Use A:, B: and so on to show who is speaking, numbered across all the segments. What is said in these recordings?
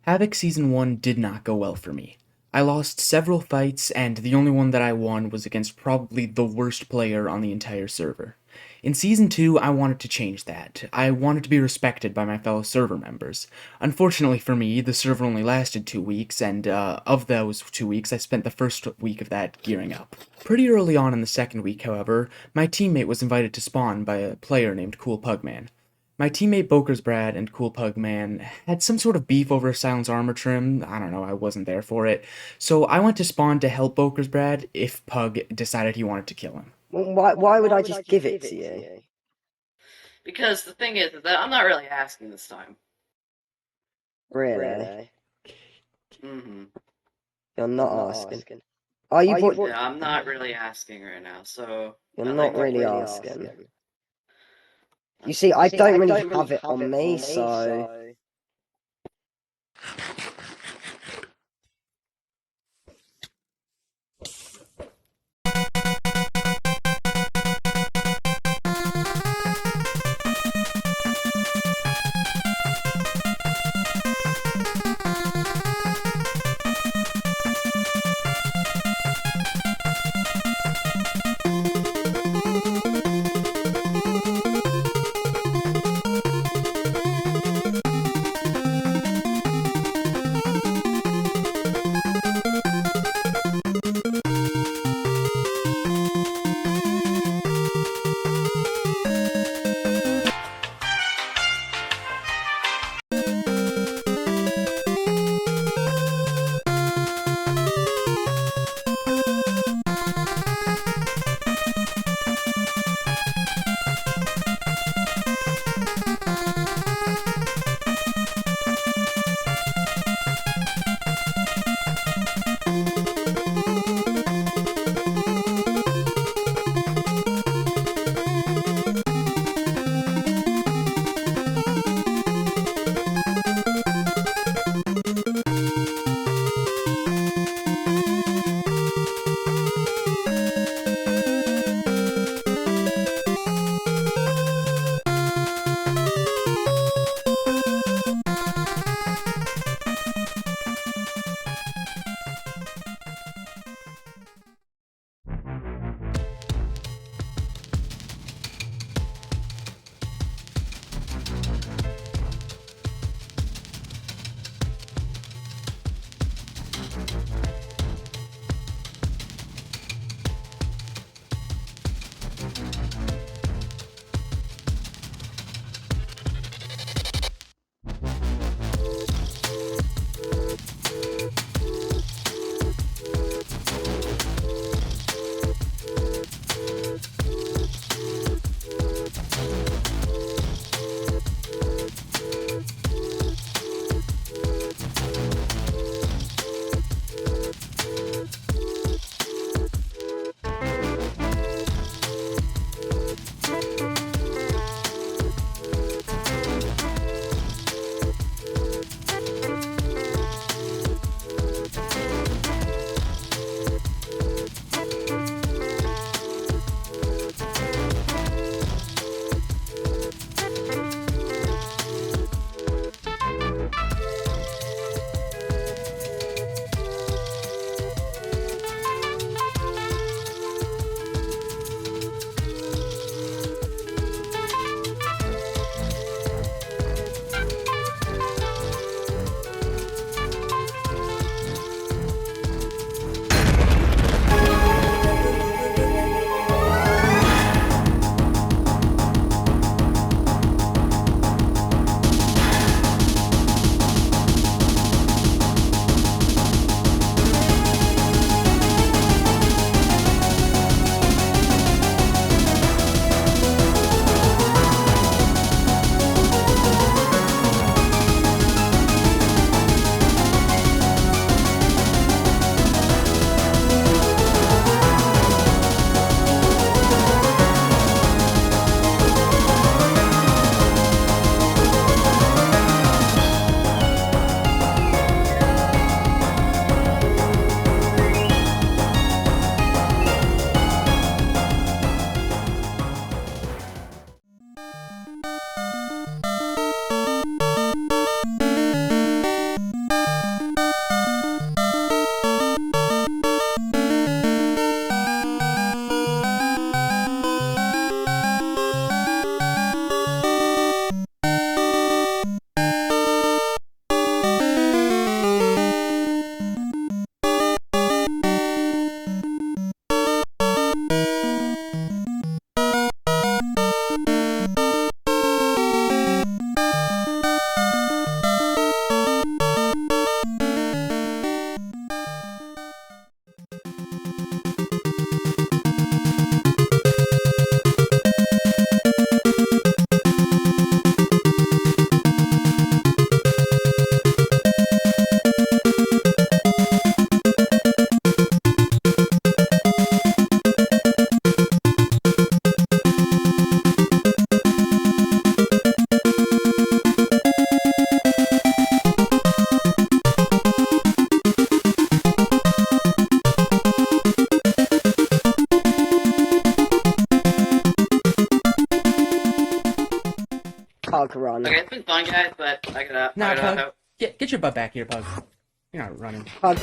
A: Havoc Season 1 did not go well for me. I lost several fights, and the only one that I won was against probably the worst player on the entire server. In Season 2, I wanted to change that. I wanted to be respected by my fellow server members. Unfortunately for me, the server only lasted 2 weeks, and of those 2 weeks, I spent the first week of that gearing up. Pretty early on in the second week, however, my teammate was invited to spawn by a player named Cool Pugman. My teammate Bokersbrad and Cool Pugman had some sort of beef over Silence Armor Trim. I don't know, I wasn't there for it. So I went to spawn to help Bokersbrad if Pug decided he wanted to kill him.
B: Well, why would I just give it to you?
C: Because the thing is that I'm not really asking this time.
B: Really?
C: Mm-hmm.
B: You're not asking. Are you?
C: Yeah, I'm not really asking right now, so...
B: You're not really asking. You see, I don't really have it on me, so... Pug run.
C: Okay, it's been fun, guys, but I gotta.
A: Nah,
C: I gotta
A: Pug. Get your butt back here, Pug. You're not running.
B: Pug.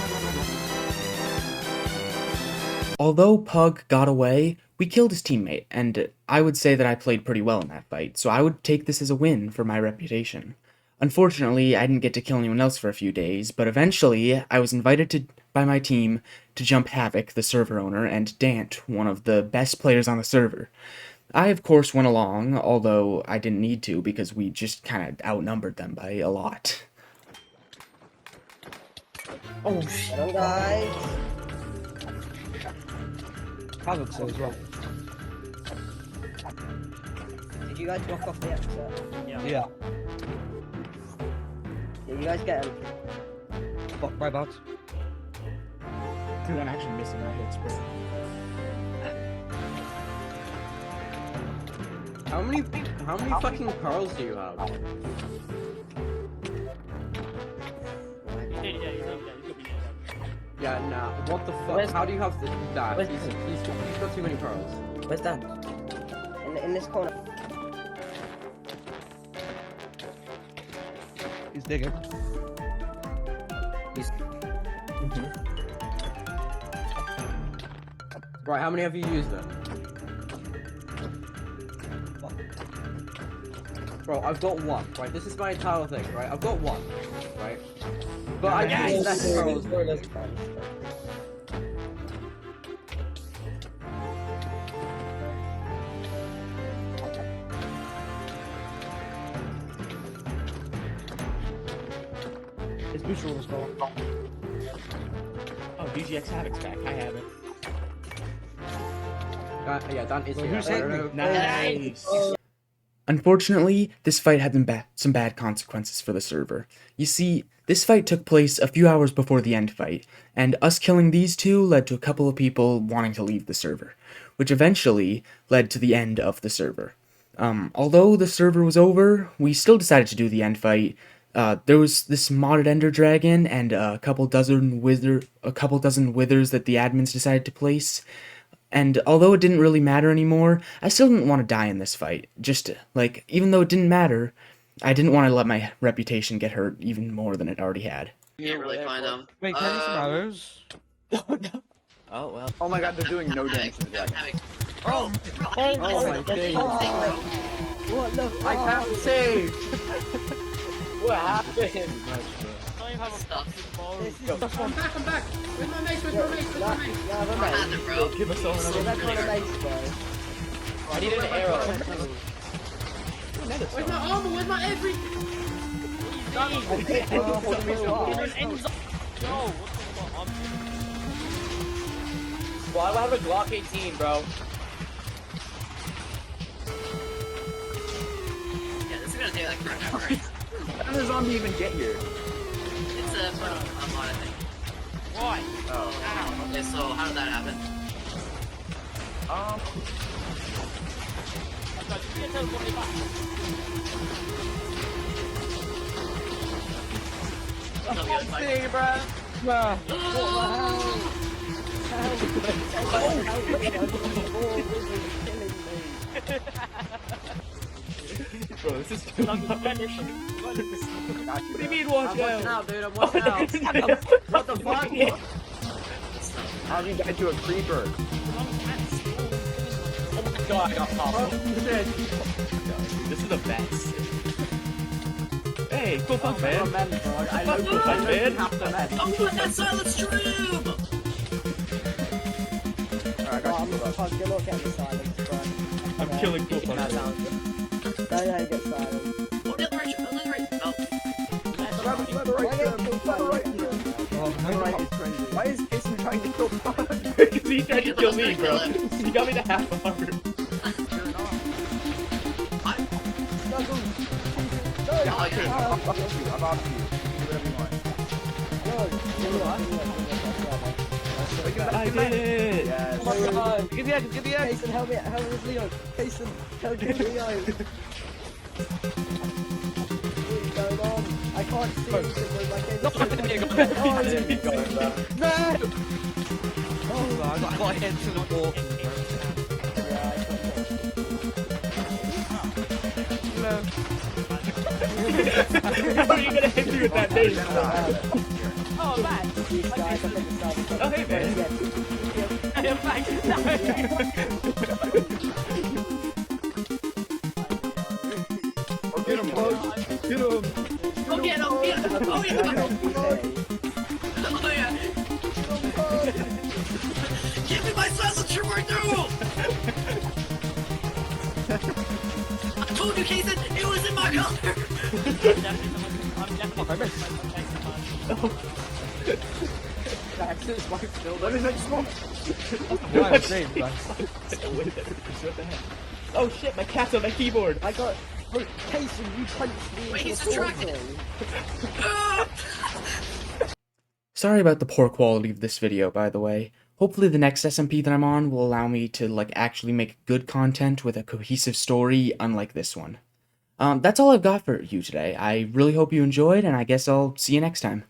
A: Although Pug got away, we killed his teammate, and I would say that I played pretty well in that fight, so I would take this as a win for my reputation. Unfortunately, I didn't get to kill anyone else for a few days, but eventually I was invited by my team to jump Havoc, the server owner, and Dant, one of the best players on the server. I, of course, went along, although I didn't need to because we just kind of outnumbered them by a lot.
B: Oh, shit. Hello, guys.
D: Havoc as well.
B: Did you guys block off the exit?
D: Yeah.
B: Yeah, you guys get him.
D: Fuck my bad.
A: Dude, I'm actually missing my hits, bro.
E: How many fucking pearls do you have? Yeah, nah. What the fuck? How do you have that? He's got too many pearls.
B: Where's Dan? In this corner.
D: He's digging.
E: Right, how many have you used then? Bro, I've got one, right? This is my entire thing, right? I've got one, right? But I used less pearls.
D: It's mutual as well.
A: Oh, DGX Havoc's back. I have it.
E: Yeah, Dan is
D: Well,
E: here.
D: who's hitting me?
A: Nice! Unfortunately, this fight had some bad consequences for the server. You see, this fight took place a few hours before the end fight, and us killing these two led to a couple of people wanting to leave the server, which eventually led to the end of the server. Although the server was over, we still decided to do the end fight. There was this modded Ender Dragon and a couple dozen withers that the admins decided to place. And although it didn't really matter anymore, I still didn't want to die in this fight. Just, like, even though it didn't matter, I didn't want to let my reputation get hurt even more than it already had.
C: You can't really find them.
D: Wait, can I get some arrows?
A: Oh, well.
F: Oh my god, they're doing no damage to the dragon.
C: Oh
E: my days.
B: What the fuck?
E: I can't save!
F: What happened?
C: I'm back! Where's my mace?
B: Yeah, have a mate.
C: Bro.
A: Give us all
B: Yeah, that's not a mace, bro.
F: I need an arrow.
C: Where's my armor? Where's my everything?
F: Well, I have a Glock 18, bro.
C: Yeah, this is gonna take like forever.
F: How did the zombie even get here?
C: It's a mod, I think. Why? Oh. Okay, so how did that happen?
F: See, bro.
A: Bro, this is too much. What do you mean, watch
E: I'm watching
A: out?
E: out, dude, I'm watching out. What the fuck?
F: How did you get into a creeper? Oh my god, I got popped.
A: This is the best. Hey, cool fun, man.
E: I know
A: Cool fun, man.
E: half the men.
C: Oh, what? That's Silent Stream!
F: Alright, I got you.
B: Pug, you're not getting the silence, bro.
A: I'm killing cool fun.
E: That sounds good.
B: Don't get silence.
C: Oh, the other right, Oh.
F: Why is Jason trying to kill Pug?
A: Because he tried to kill me, bro. He got me to half a heart.
F: Yeah, okay, I'm off you. Do whatever you want.
A: I did it!
F: Yes.
D: Get the egg, get the egg!
B: Jason, help me, Leo. Jason, help me, Leo. What's going on? I can't see anything with my game.
D: No! Oh, I got my head to the wall.
B: Yeah, I can't.
D: No.
A: How are you gonna hit me with that bait?
D: Oh, man.
A: Oh, hey, man.
D: I'm back.
F: Oh, get him, Bug. Get him.
C: Oh yeah, no, yeah. Oh yeah. Oh yeah. Give me my silencer right now! I told you, Kason, it was in my color!
F: What is that smoke?
A: Oh shit, my cat's on my keyboard.
B: I got. Wait, Casey, you punched me.
C: Wait, he's
B: into the
C: distracted.
B: wall.
A: Sorry about the poor quality of this video, by the way. Hopefully the next SMP that I'm on will allow me to, like, actually make good content with a cohesive story, unlike this one. That's all I've got for you today. I really hope you enjoyed, and I guess I'll see you next time.